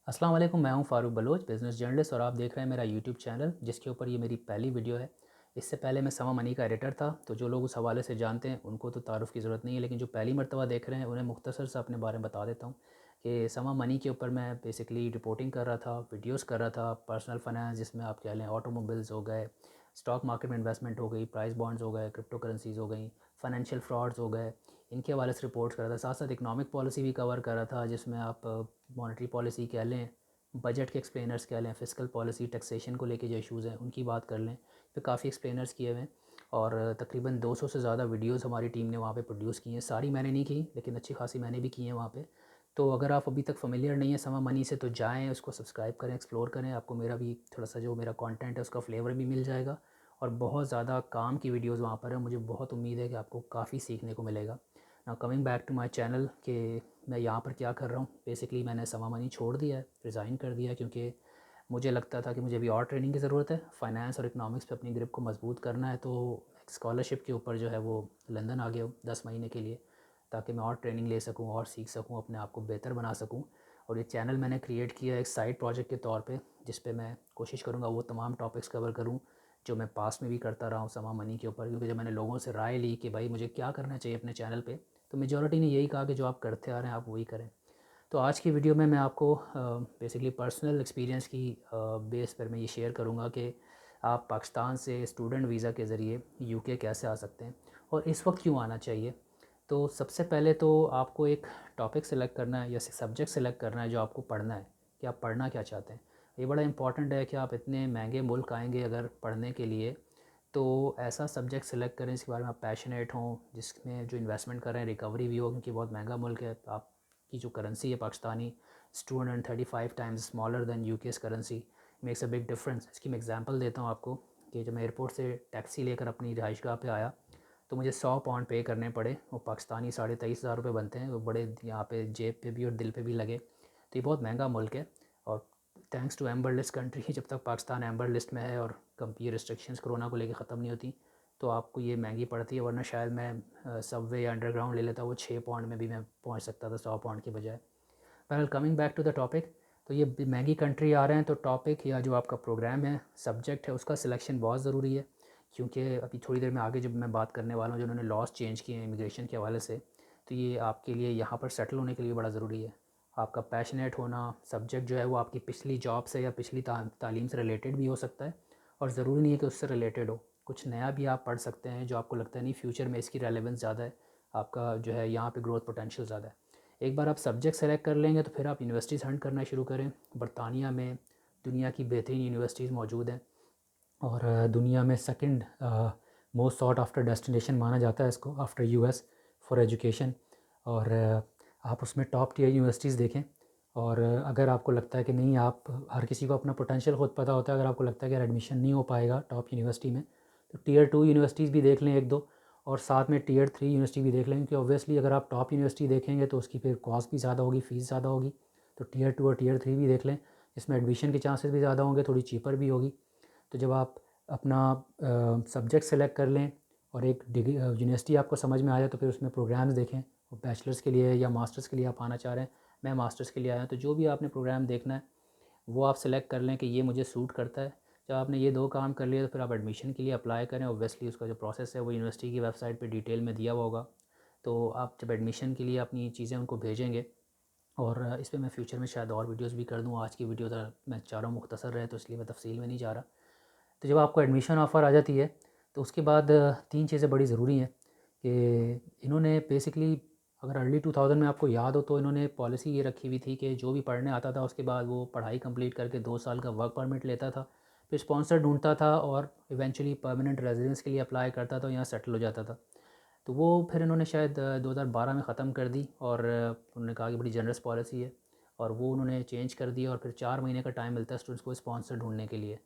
अस्सलाम वालेकुम, मैं हूं फ़ारूक बलोच, बिज़नेस जर्नलिस्ट और आप देख रहे हैं मेरा यूट्यूब चैनल जिसके ऊपर ये मेरी पहली वीडियो है। इससे पहले मैं समा मनी का एडिटर था, तो जो लोग उस हवाले से जानते हैं उनको तो तारुफ़ की ज़रूरत नहीं है, लेकिन जो पहली मर्तबा देख रहे हैं उन्हें मुख्तसर सा अपने बारे में बता देता हूँ कि समा मनी के ऊपर मैं बेसिकली रिपोर्टिंग कर रहा था, वीडियोज़ कर रहा था, पर्सनल फाइनेंस जिसमें आप कह लें ऑटोमोबाइल्स हो गए, स्टॉक मार्केट में इन्वेस्टमेंट हो गई, प्राइस बॉन्ड्स हो गए, क्रिप्टो करेंसीज़ हो गई, फाइनेंशियल फ्रॉड्स हो गए, इनके हवाले से रिपोर्ट्स कर रहा था। साथ साथ इकनॉमिक पॉलिसी भी कवर कर रहा था, जिसमें आप मॉनेटरी पॉलिसी कह लें, बजट के एक्सप्लेनर्स कह लें, फिस्कल पॉलिसी, टैक्सेशन को लेके जो इश्यूज़ हैं उनकी बात कर लें, तो काफ़ी एक्सप्लेनर्स किए हुए हैं। और तकरीबन 200 से ज़्यादा वीडियोस हमारी टीम ने वहाँ पे प्रोड्यूस की हैं। सारी मैंने नहीं की, लेकिन अच्छी खासी मैंने भी की हैं वहाँ पे। तो अगर आप अभी तक फ़ेमिलियर नहीं है समा मनी से, तो जाएँ, उसको सब्सक्राइब करें, एक्सप्लोर करें। आपको मेरा भी थोड़ा-सा जो मेरा कंटेंट है उसका फ्लेवर भी मिल जाएगा और बहुत ज़्यादा काम की वीडियोज़ वहाँ पर है। मुझे बहुत उम्मीद है कि आपको काफ़ी सीखने को मिलेगा। Now coming back to my channel, कि मैं यहाँ पर क्या कर रहा हूँ। बेसिकली मैंने समा मनी छोड़ दिया है, रिज़ाइन कर दिया है, क्योंकि मुझे लगता था कि मुझे अभी और ट्रेनिंग की ज़रूरत है। फ़ाइनेंस और इकनॉमिक्स पे अपनी ग्रिप को मज़बूत करना है, तो एक स्कॉलरशिप के ऊपर जो है वो लंदन आ गया हूँ 10 महीने के लिए, ताकि मैं और ट्रेनिंग ले सकूँ और सीख सकूँ, अपने आप को बेहतर बना सकूँ। और ये चैनल मैंने क्रिएट किया एक साइड प्रोजेक्ट के तौर पे, जिस पे मैं कोशिश करूँगा वो तमाम टॉपिक्स कवर करूँ जो मैं पास्ट में भी करता रहा हूँ समा मनी के ऊपर। क्योंकि जब मैंने लोगों से राय ली कि भाई मुझे क्या करना चाहिए अपने चैनल पे, तो मेजॉरिटी ने यही कहा कि जो आप करते आ रहे हैं आप वही करें। तो आज की वीडियो में मैं आपको बेसिकली पर्सनल एक्सपीरियंस की बेस पर मैं ये शेयर करूँगा कि आप पाकिस्तान से स्टूडेंट वीज़ा के ज़रिए यूके कैसे आ सकते हैं और इस वक्त क्यों आना चाहिए। तो सबसे पहले तो आपको एक टॉपिक सेलेक्ट करना है या सब्जेक्ट सेलेक्ट करना है जो आपको पढ़ना है, कि आप पढ़ना क्या चाहते हैं। ये बड़ा इंपॉर्टेंट है कि आप इतने महंगे मुल्क आएंगे अगर पढ़ने के लिए, तो ऐसा सब्जेक्ट सेलेक्ट करें जिसके बारे में आप पैशनेट हों, जिसमें जो इन्वेस्टमेंट कर रहे हैं रिकवरी भी हो, क्योंकि बहुत महंगा मुल्क है। आपकी जो करेंसी है Pakistani, 235 times smaller than UK's currency, makes a big difference. इसकी मैं एग्जांपल देता हूँ आपको कि जब मैं एयरपोर्ट से टैक्सी लेकर अपनी रिहाइशगाह पे आया, तो मुझे 100 पाउंड पे करने पड़े। वो पाकिस्तानी 23,500 रुपये बनते हैं। वो बड़े यहाँ पे जेब पे भी और दिल पे भी लगे। तो ये बहुत महंगा मुल्क है। और thanks to amber list country, जब तक पाकिस्तान एम्बर लिस्ट में है और ये रिस्ट्रिक्शंस कोरोना को लेकर ख़त्म नहीं होती, तो आपको ये महंगी पड़ती है। वरना शायद मैं सबवे या अंडरग्राउंड ले लेता, वो 6 पाउंड में भी मैं पहुँच सकता था 100 पाउंड के बजाय। बहरहाल coming back to the topic, तो ये महंगी कंट्री आ रहे हैं, तो टॉपिक या जो आपका प्रोग्राम है, सब्जेक्ट है, उसका सिलेक्शन बहुत ज़रूरी है। क्योंकि अभी थोड़ी देर में आगे जब मैं बात करने वाला हूँ, जो उन्होंने लॉस चेंज किए हैं इमिग्रेशन के हवाले से, तो ये आपके लिए यहाँ पर सेटल होने के लिए बड़ा ज़रूरी है। आपका पैशनेट होना, सब्जेक्ट जो है वो आपकी पिछली जॉब से या पिछली तालीम से रिलेटेड भी हो सकता है, और ज़रूरी नहीं है कि उससे रिलेटेड हो। कुछ नया भी आप पढ़ सकते हैं जो आपको लगता है नहीं फ्यूचर में इसकी रेलेवेंस ज़्यादा है, आपका जो है यहाँ पे ग्रोथ पोटेंशियल ज़्यादा है। एक बार आप सब्जेक्ट सेलेक्ट कर लेंगे तो फिर आप यूनिवर्सिटीज़ हंट करना शुरू करें। बरतानिया में दुनिया की बेहतरीन यूनिवर्सिटीज़ मौजूद हैं, और दुनिया में second most sought after destination माना जाता है इसको, आफ्टर यूएस, फॉर एजुकेशन। और आप उसमें टॉप टियर यूनिवर्सिटीज़ देखें। और अगर आपको लगता है कि नहीं, आप हर किसी को अपना पोटेंशियल खुद पता होता है, अगर आपको लगता है कि यार एडमिशन नहीं हो पाएगा टॉप यूनिवर्सिटी में, तो टियर 2 यूनिवर्सिटीज़ भी देख लें एक दो, और साथ में टियर 3 यूनिवर्सिटी भी देख लें। क्योंकि ऑब्वियसली अगर आप टॉप यूनिवर्सिटी देखेंगे तो उसकी फिर कॉस्ट भी ज़्यादा होगी, फ़ीस ज़्यादा होगी। तो टियर 2 और टियर 3 भी देख लें, इसमें एडमिशन के चांसेस भी ज़्यादा होंगे, थोड़ी चीपर भी होगी। तो जब आप अपना सब्जेक्ट सेलेक्ट कर लें और एक डिग्री यूनिवर्सिटी आपको समझ में आ जाए, तो फिर उसमें प्रोग्राम्स देखें। और बैचलर्स के लिए या मास्टर्स के लिए आप आना चाह रहे हैं, मैं मास्टर्स के लिए आया हूँ, तो जो भी आपने प्रोग्राम देखना है वो आप सेलेक्ट कर लें कि ये मुझे सूट करता है। जब आपने ये दो काम कर लिया, तो फिर आप एडमिशन के लिए अप्लाई करें। ऑब्वियसली उसका जो प्रोसेस है वो यूनिवर्सिटी की वेबसाइट पे डिटेल में दिया हुआ होगा। तो आप जब एडमिशन के लिए अपनी चीज़ें उनको भेजेंगे, और इस पे मैं फ्यूचर में शायद और वीडियोस भी कर दूँ। आज की वीडियो मैं चाह रहा हूँ मुख्तसर रहे, तो इसलिए मैं तफसील में नहीं जा रहा। तो जब आपको एडमिशन ऑफ़र आ जाती है, तो उसके बाद 3 चीज़ें बड़ी ज़रूरी हैं कि इन्होंने बेसिकली, अगर अर्ली 2000 में आपको याद हो, तो इन्होंने पॉलिसी ये रखी हुई थी कि जो भी पढ़ने आता था उसके बाद वो पढ़ाई कंप्लीट करके 2 साल का वर्क परमिट लेता था, फिर स्पॉन्सर ढूंढता था और इवेंचुअली परमानेंट रेजिडेंस के लिए अप्लाई करता था और यहाँ सेटल हो जाता था। तो वो फिर इन्होंने शायद 2012 में ख़त्म कर दी, और उन्होंने कहा कि बड़ी जनरस पॉलिसी है, और वो उन्होंने चेंज कर दिया। और फिर 4 महीने का टाइम मिलता है स्टूडेंट्स को स्पॉन्सर ढूंढने के लिए।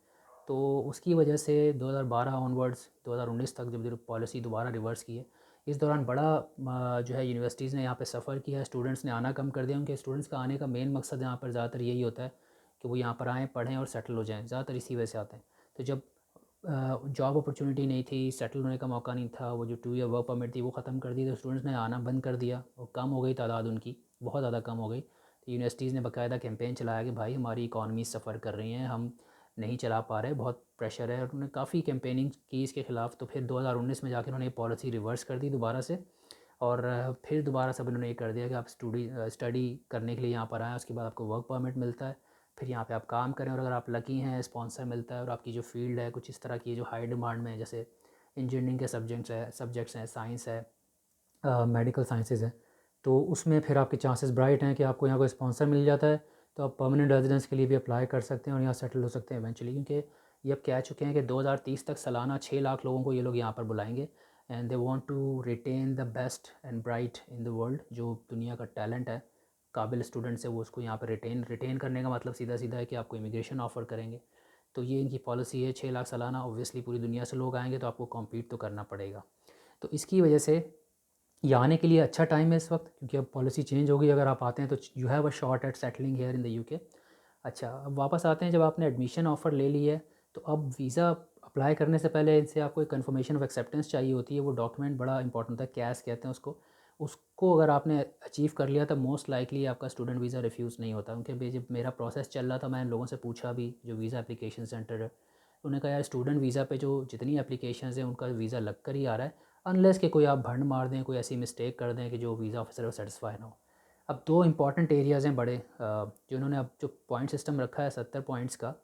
तो उसकी वजह से 2012 ऑनवर्ड्स 2019 तक जब पॉलिसी दोबारा रिवर्स की है, इस दौरान बड़ा जो है यूनिवर्सिटीज़ ने यहाँ पे सफ़र किया, स्टूडेंट्स ने आना कम कर दिया। उनके स्टूडेंट्स का आने का मेन मकसद यहाँ पर ज़्यादातर यही होता है कि वो यहाँ पर आएँ, पढ़ें और सेटल हो जाएँ, ज़्यादातर इसी वजह से आते हैं। तो जब जॉब अपॉर्चुनिटी नहीं थी, सेटल होने का मौका नहीं था, वो जो 2 ईयर वर्क परमिट थी वो ख़त्म कर दी, तो स्टूडेंट्स ने आना बंद कर दिया और कम हो गई तादाद उनकी, बहुत ज़्यादा कम हो गई। तो यूनिवर्सिटीज़ ने बाकायदा कैंपेन चलाया कि भाई हमारी इकॉनमी सफ़र कर रही हैं, हम नहीं चला पा रहे, बहुत प्रेशर है, और उन्होंने काफ़ी कैंपेनिंग की इसके ख़िलाफ़। तो फिर 2019 में जाके उन्होंने ये पॉलिसी रिवर्स कर दी दोबारा से, और फिर दोबारा सब इन्होंने ये कर दिया कि आप स्टडी करने के लिए यहाँ पर आएँ, उसके बाद आपको वर्क परमिट मिलता है, फिर यहाँ पे आप काम करें, और अगर आप लकी हैं स्पॉन्सर मिलता है, और आपकी जो फील्ड है कुछ इस तरह की जो हाई डिमांड में है, जैसे इंजीनियरिंग के सब्जेक्ट्स हैं, साइंस है, मेडिकल साइंसेज है, तो उसमें फिर आपके चांसेस ब्राइट हैं कि आपको यहाँ कोई स्पॉन्सर मिल जाता है, तो आप परमानेंट रेजिडेंस के लिए भी अप्लाई कर सकते हैं और यहाँ सेटल हो सकते हैं इवेंचुअली। क्योंकि ये अब कह चुके हैं कि 2030 तक सालाना 6 लाख लोगों को ये लोग यहाँ पर बुलाएंगे, and they want to retain the best and bright in the world. जो दुनिया का टैलेंट है, काबिल स्टूडेंट्स है, वो उसको यहाँ पर रिटेन करने का मतलब सीधा सीधा है कि आपको इमिग्रेशन ऑफ़र करेंगे। तो ये इनकी पॉलिसी है, 6 लाख सालाना। ऑब्वियसली पूरी दुनिया से लोग आएंगे तो आपको कॉम्पीट तो करना पड़ेगा। तो इसकी वजह से ये आने के लिए अच्छा टाइम है इस वक्त, क्योंकि अब पॉलिसी चेंज होगी। अगर आप आते हैं तो you have a shot at settling here in the UK. अच्छा, अब वापस आते हैं, जब आपने एडमिशन ऑफ़र ले ली है तो अब वीज़ा अप्लाई करने से पहले इनसे आपको एक कन्फर्मेशन ऑफ एक्सेप्टेंस चाहिए होती है। वो डॉक्यूमेंट बड़ा इंपॉर्टेंट होता है, कैश कहते हैं उसको। उसको अगर आपने अचीव कर लिया तो मोस्ट लाइकली आपका स्टूडेंट वीज़ा रिफ्यूज़ नहीं होता। क्योंकि जब मेरा प्रोसेस चल रहा था, मैंने लोगों से पूछा भी जो वीज़ा एप्लीकेशन सेंटर है, उन्होंने कहा यार स्टूडेंट वीज़ा पे जो जितनी एप्लीकेशंस हैं उनका वीज़ा लग कर ही आ रहा है, अनलेस कि कोई आप भंड मार दें, कोई ऐसी मिस्टेक कर दें कि जो वीज़ा ऑफिसर को सेटिस्फाई ना हो। अब दो इंपॉर्टेंट एरियाज़ हैं बड़े, जो इन्होंने अब जो पॉइंट सिस्टम रखा है 70 पॉइंट्स का,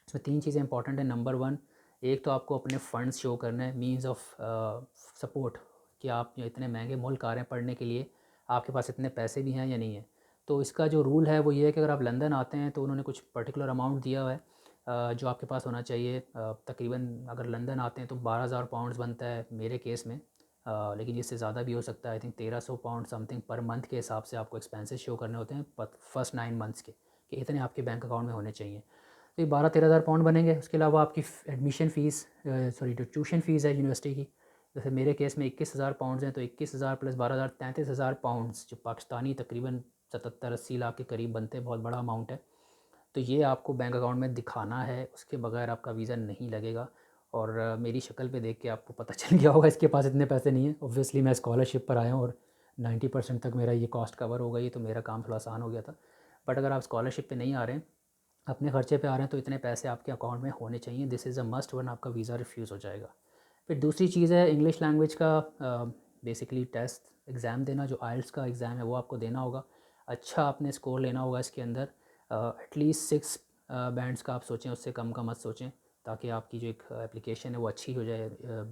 उसमें 3 चीज़ें इंपॉर्टेंट हैं। नंबर 1, एक तो आपको अपने फ़ंड्स शो करना है, मीन्स ऑफ सपोर्ट, कि आप जो इतने महंगे मुल्क आ रहे हैं पढ़ने के लिए, आपके पास इतने पैसे भी हैं या नहीं है। तो इसका जो रूल है वो ये है कि अगर आप लंदन आते हैं तो उन्होंने कुछ पर्टिकुलर अमाउंट दिया हुआ है जो आपके पास होना चाहिए। तकरीबन अगर लंदन आते हैं तो 12,000 पाउंड्स बनता है मेरे केस में, लेकिन इससे ज़्यादा भी हो सकता है। I think 1300 pound something per month के हिसाब से आपको एक्सपेंसेस शो करने होते हैं फर्स्ट 9 मंथ्स के, कि इतने आपके बैंक अकाउंट में होने चाहिए। तो ये 12-13 हज़ार पाउंड बनेंगे। उसके अलावा आपकी एडमिशन फ़ीस, सॉरी जो ट्यूशन फ़ीस है यूनिवर्सिटी की, जैसे मेरे केस में 21,000 पाउंड्स हैं, तो 21,000 प्लस 12,000 33,000 पाउंड्स, जो पाकिस्तानी तकरीबन 77-80 लाख के करीब बनते हैं, बहुत बड़ा अमाउंट है। तो ये आपको बैंक अकाउंट में दिखाना है, उसके बगैर आपका वीज़ा नहीं लगेगा। और मेरी शक्ल पे देख के आपको पता चल गया होगा इसके पास इतने पैसे नहीं हैं। ऑब्वियसली मैं स्कॉलरशिप पर आया हूँ और 90% तक मेरा ये कॉस्ट कवर हो गई, तो मेरा काम थोड़ा आसान हो गया था। बट अगर आप स्कॉलरशिप पे नहीं आ रहे हैं, अपने ख़र्चे पे आ रहे हैं, तो इतने पैसे आपके अकाउंट में होने चाहिए। दिस इज़ अ मस्ट, वरना आपका वीज़ा रिफ्यूज़ हो जाएगा। फिर दूसरी चीज़ है इंग्लिश लैंग्वेज का बेसिकली टेस्ट एग्ज़ाम देना, जो आइल्स का एग्ज़ाम है वो आपको देना होगा। अच्छा आपने स्कोर लेना होगा इसके अंदर, एटलीस्ट 6 बैंड्स का आप सोचें, उससे कम का मत सोचें, ताकि आपकी जो एक एप्लीकेशन है वो अच्छी हो जाए,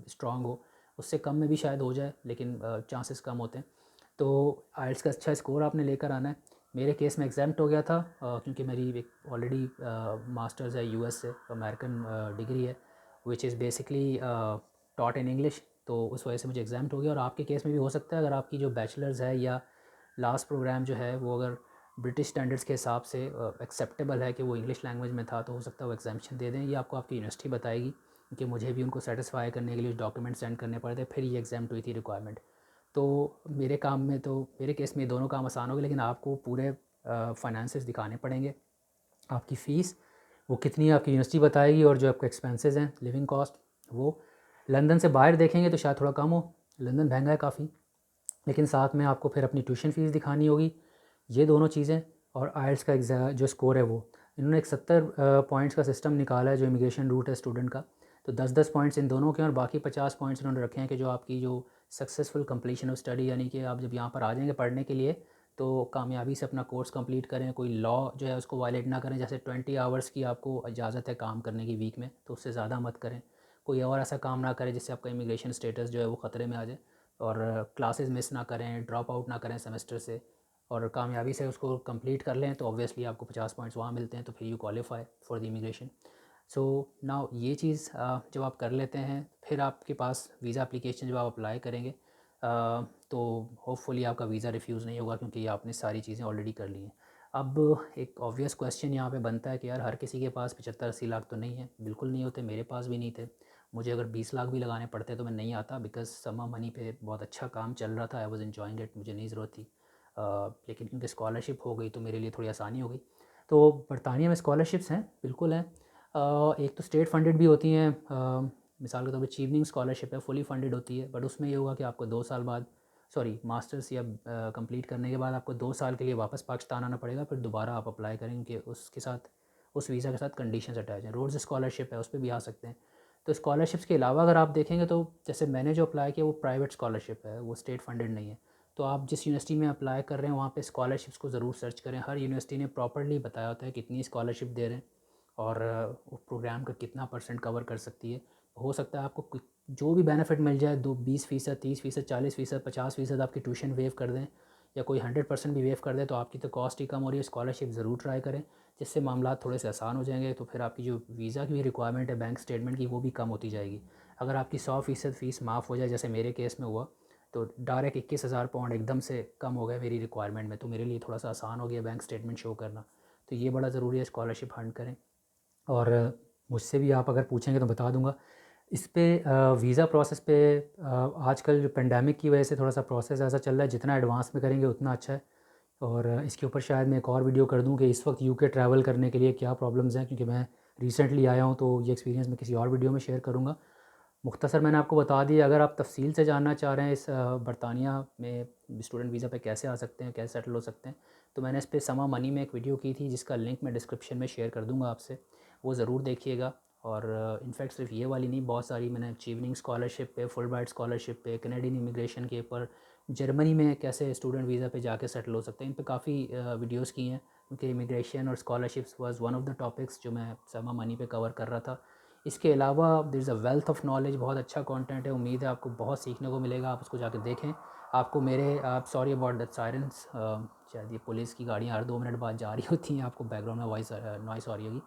स्ट्रॉन्ग हो। उससे कम में भी शायद हो जाए, लेकिन चांसेस कम होते हैं। तो आइल्स का अच्छा स्कोर आपने लेकर आना है। मेरे केस में एग्जाम्प्ट हो गया था, क्योंकि मेरी एक ऑलरेडी मास्टर्स है यूएस से, अमेरिकन डिग्री है, which is basically taught in English. तो उस वजह से मुझे एग्जाम्प्ट हो गया। और आपके केस में भी हो सकता है, अगर आपकी जो बैचलर्स है या लास्ट प्रोग्राम जो है वो अगर ब्रिटिश स्टैंडर्ड्स के हिसाब से एक्सेप्टेबल है कि वो इंग्लिश लैंग्वेज में था, तो हो सकता है वो एग्जामेशन दे दें। ये आपको आपकी यूनिवर्सिटी बताएगी, क्योंकि मुझे भी उनको सेटिस्फाई करने के लिए डॉक्यूमेंट सेंड करने पड़े थे, फिर ये एग्जाम हुई थी रिक्वायरमेंट। तो मेरे काम में, तो मेरे केस में दोनों काम आसान हो गए, लेकिन आपको पूरे फाइनेंसेस दिखाने पड़ेंगे। आपकी फ़ीस वो कितनी है आपकी यूनिवर्सिटी बताएगी, और जो आपके एक्सपेंसेस हैं, लिविंग कॉस्ट, वो लंदन से बाहर देखेंगे तो शायद थोड़ा कम हो, लंदन महंगा है काफ़ी, लेकिन साथ में आपको फिर अपनी ट्यूशन फ़ीस दिखानी होगी। ये दोनों चीज़ें, और आइल्स का जो स्कोर है वो, इन्होंने एक 70 पॉइंट्स का सिस्टम निकाला है जो इमिग्रेशन रूट है स्टूडेंट का। तो 10-10 पॉइंट्स इन दोनों के, और बाकी 50 पॉइंट्स इन्होंने रखे हैं कि जो आपकी जो सक्सेसफुल कंप्लीशन ऑफ स्टडी, यानी कि आप जब यहाँ पर आ जाएंगे पढ़ने के लिए, तो कामयाबी से अपना कोर्स कंप्लीट करें, कोई लॉ जो है उसको वायलेट ना करें। जैसे 20 आवर्स की आपको इजाज़त है काम करने की वीक में, तो उससे ज़्यादा मत करें। कोई और ऐसा काम ना करें जिससे आपका इमिग्रेशन स्टेटस जो है वो ख़तरे में आ जाए। और क्लासेस मिस ना करें, ड्रॉप आउट ना करें सेमेस्टर से, और कामयाबी से उसको कंप्लीट कर लें, तो ऑब्वियसली आपको 50 पॉइंट्स वहाँ मिलते हैं, तो फिर you qualify for the immigration. So now ये चीज़ जब आप कर लेते हैं, फिर आपके पास वीज़ा एप्लीकेशन जब आप अप्लाई करेंगे, तो होपफुली आपका वीज़ा रिफ्यूज़ नहीं होगा, क्योंकि आपने सारी चीज़ें ऑलरेडी कर ली हैं। अब एक ऑब्वियस क्वेश्चन यहाँ पे बनता है कि यार हर किसी के पास 75-80 लाख तो नहीं है। बिल्कुल नहीं होते, मेरे पास भी नहीं थे। मुझे अगर 20 लाख भी लगाने पड़ते तो मैं नहीं आता, बिकॉज समा मनी पे बहुत अच्छा काम चल रहा था, आई वॉज इन्जॉइंग इट, मुझे नहीं ज़रूरत थी। लेकिन क्योंकि स्कॉलरशिप हो गई तो मेरे लिए थोड़ी आसानी हो गई। तो बरतानिया में स्कॉलरशिप्स हैं, बिल्कुल हैं। एक तो स्टेट फंडेड भी होती हैं, मिसाल के तौर पे चीवनिंग स्कॉलरशिप है, फुली फंडेड होती है, बट उसमें ये होगा कि आपको 2 साल बाद सॉरी मास्टर्स या कंप्लीट करने के बाद आपको 2 साल के लिए वापस पाकिस्तान आना पड़ेगा, फिर दोबारा आप अप्लाई करेंगे उसके साथ, उस वीज़ा के साथ कंडीशंस अटैच हैं। रोड्स स्कॉलरशिप है, उस पर भी आ सकते हैं। तो स्कॉलरशिप्स के अलावा अगर आप देखेंगे तो जैसे मैंने जो अप्लाई किया वो प्राइवेट स्कॉलरशिप है, वो स्टेट फंडेड नहीं है। तो आप जिस यूनिवर्सिटी में अप्लाई कर रहे हैं वहाँ पे स्कॉलरशिप्स को ज़रूर सर्च करें। हर यूनिवर्सिटी ने प्रॉपर्ली बताया होता है कितनी स्कॉलरशिप दे रहे हैं और वो प्रोग्राम का कितना परसेंट कवर कर सकती है। हो सकता है आपको जो भी बेनिफिट मिल जाए, 20% 30% 40% 50% आपकी ट्यूशन वेव कर दें या कोई 100% भी वेव कर दे, तो आपकी तो कॉस्ट ही कम हो रही है। स्कॉलरशिप ज़रूर ट्राई करें, जिससे मामला थोड़े से आसान हो जाएंगे। तो फिर आपकी जो वीज़ा की भी रिक्वायरमेंट है बैंक स्टेटमेंट की, वो भी कम होती जाएगी। अगर आपकी 100% फ़ीस माफ़ हो जाए, जैसे मेरे केस में हुआ, तो डायरेक्ट 21,000 पाउंड एकदम से कम हो गए मेरी रिक्वायरमेंट में। तो मेरे लिए थोड़ा सा आसान हो गया बैंक स्टेटमेंट शो करना। तो ये बड़ा ज़रूरी है, स्कॉलरशिप फंड करें। और मुझसे भी आप अगर पूछेंगे तो बता दूंगा। इस पे वीज़ा प्रोसेस पे आजकल जो पेंडेमिक की वजह से थोड़ा सा प्रोसेस ऐसा चल रहा है, जितना एडवांस में करेंगे उतना अच्छा है। और इसके ऊपर शायद मैं एक और वीडियो कर दूं कि इस वक्त यूके ट्रैवल करने के लिए क्या प्रॉब्लम्स हैं, क्योंकि मैं रिसेंटली आया हूं, तो ये एक्सपीरियंस मैं किसी और वीडियो में शेयर करूंगा। मुख्तसर मैंने आपको बता दिया। अगर आप तफसील से जानना चाह रहे हैं इस बरतानिया में स्टूडेंट वीज़ा पे कैसे आ सकते हैं, कैसे सेटल हो सकते हैं, तो मैंने इस पे समा मनी में एक वीडियो की थी, जिसका लिंक मैं डिस्क्रिप्शन में शेयर कर दूंगा आपसे, वो ज़रूर देखिएगा। और इनफैक्ट सिर्फ ये वाली नहीं, बहुत सारी मैंने अचीवनिंग स्कॉलरशिप पे, फुल ब्राइट स्कॉलरशिप पे, कैनेडियन इमिग्रेशन के ऊपर, जर्मनी में कैसे स्टूडेंट वीज़ा पे जाके सेटल हो सकते हैं, इन पे काफ़ी वीडियोस की हैं। क्योंकि इमिग्रेशन और scholarships was one of the topics जो मैं समा मनी पे कवर कर रहा था। इसके अलावा there is a wealth of knowledge, बहुत अच्छा कंटेंट है। उम्मीद है आपको बहुत सीखने को मिलेगा, आप उसको जाके देखें। आपको मेरे आप सॉरी अबाउट दैट सायरेंस, शायद ये पुलिस की गाड़ियाँ हर 2 मिनट बाद जा रही होती हैं, आपको बैकग्राउंड में वॉइस नॉइस आ रही होगी।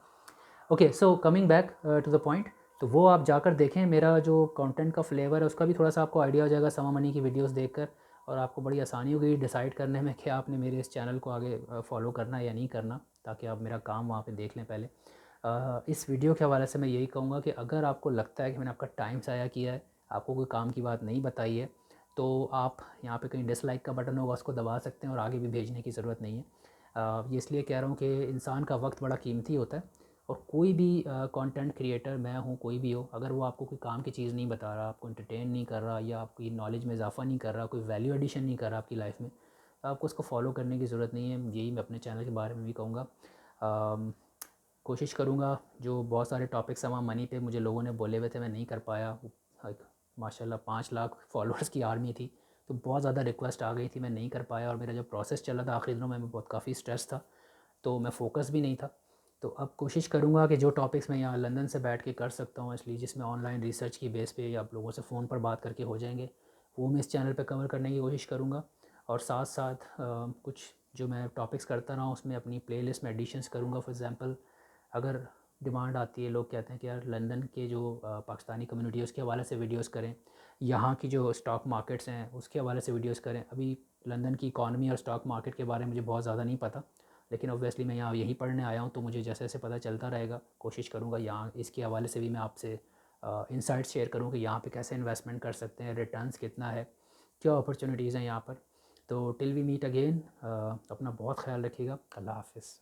Okay, so coming back to the point, तो वो आप जाकर देखें। मेरा जो कंटेंट का फ्लेवर है उसका भी थोड़ा सा आपको आइडिया हो जाएगा समा मनी की वीडियोस देखकर, और आपको बड़ी आसानी होगी डिसाइड करने में कि आपने मेरे इस चैनल को आगे फॉलो करना है या नहीं करना, ताकि आप मेरा काम वहाँ पे देख लें पहले। इस वीडियो के हवाले से मैं यही कहूँगा कि अगर आपको लगता है कि मैंने आपका टाइम ज़ाया किया है, आपको कोई काम की बात नहीं बताई है, तो आप यहाँ पे कहीं डिसलाइक का बटन होगा, उसको दबा सकते हैं और आगे भी भेजने की ज़रूरत नहीं है। ये इसलिए कह रहा हूँ कि इंसान का वक्त बड़ा कीमती होता है, और कोई भी कंटेंट क्रिएटर, मैं हूँ कोई भी हो, अगर वो आपको कोई काम की चीज़ नहीं बता रहा, आपको एंटरटेन नहीं कर रहा, या आपकी नॉलेज में इजाफा नहीं कर रहा, कोई वैल्यू एडिशन नहीं कर रहा आपकी लाइफ में, तो आपको उसको फॉलो करने की ज़रूरत नहीं है। यही मैं अपने चैनल के बारे में भी कहूँगा। कोशिश करूँगा, जो बहुत सारे टॉपिक्स समा मनी पे मुझे लोगों ने बोले हुए थे मैं नहीं कर पाया। एक माशाल्लाह 5 लाख फॉलोअर्स की आर्मी थी, तो बहुत ज़्यादा रिक्वेस्ट आ गई थी, मैं नहीं कर पाया। और मेरा जो प्रोसेस चल रहा था आखिरी दिनों में, मैं बहुत काफ़ी स्ट्रेस था, तो मैं फ़ोकस भी नहीं था। तो अब कोशिश करूँगा कि जो टॉपिक्स मैं यहाँ लंदन से बैठ के कर सकता हूँ, इसलिए जिसमें ऑनलाइन रिसर्च की बेस पे या आप लोगों से फ़ोन पर बात करके हो जाएंगे, वो मैं इस चैनल पे कवर करने की कोशिश करूँगा। और साथ साथ कुछ जो मैं टॉपिक्स करता रहा हूँ उसमें अपनी प्लेलिस्ट में एडिशंस करूँगा। फॉर एग्ज़ाम्पल, अगर डिमांड आती है, लोग कहते हैं कि यार लंदन के जो पाकिस्तानी कम्युनिटी है उसके हवाले से वीडियोस करें, यहाँ की जो स्टॉक मार्केट्स हैं उसके हवाले से वीडियोस करें। अभी लंदन की इकॉनमी और स्टॉक मार्केट के बारे में मुझे बहुत ज़्यादा नहीं पता, लेकिन ऑब्वियसली मैं यहाँ यहीं पढ़ने आया हूँ, तो मुझे जैसे जैसे पता चलता रहेगा कोशिश करूँगा यहाँ इसके हवाले से भी मैं आपसे इंसाइट्स शेयर करूँ कि यहाँ पे कैसे इन्वेस्टमेंट कर सकते हैं, रिटर्न्स कितना है, क्या अपॉर्चुनिटीज़ हैं यहाँ पर। तो टिल वी मीट अगेन, अपना बहुत ख्याल रखिएगा। अल्लाह हाफ़िज़।